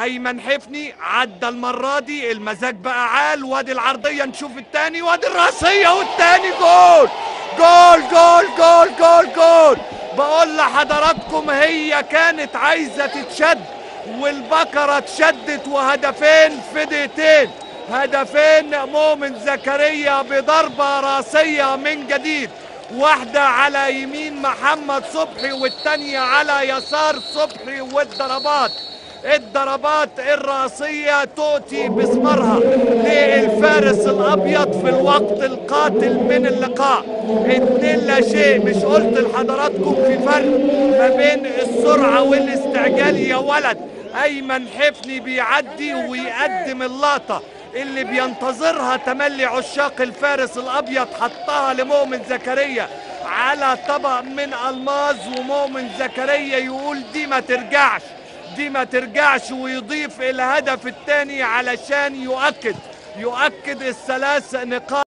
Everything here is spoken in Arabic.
ايمن حفني عدى المره دي، المزاج بقى عال. وادي العرضيه، نشوف التاني، وادي الراسيه والتاني جول. جول جول جول جول جول. بقول لحضراتكم هي كانت عايزه تتشد والبكره اتشدت، وهدفين في دقيقتين. هدفين مؤمن زكريا بضربه راسيه من جديد، واحده على يمين محمد صبحي والتانيه على يسار صبحي. الضربات الراسية تؤتي بثمارها للفارس الأبيض في الوقت القاتل من اللقاء. 2 لا شيء. مش قلت لحضراتكم في فرق ما بين السرعة والاستعجال يا ولد؟ أيمن حفني بيعدي ويقدم اللقطة اللي بينتظرها تملي عشاق الفارس الأبيض، حطها لمؤمن زكريا على طبق من ألماظ، ومؤمن زكريا يقول دي ما ترجعش، دي ما ترجعش، ويضيف الهدف الثاني علشان يؤكد ال3 نقاط.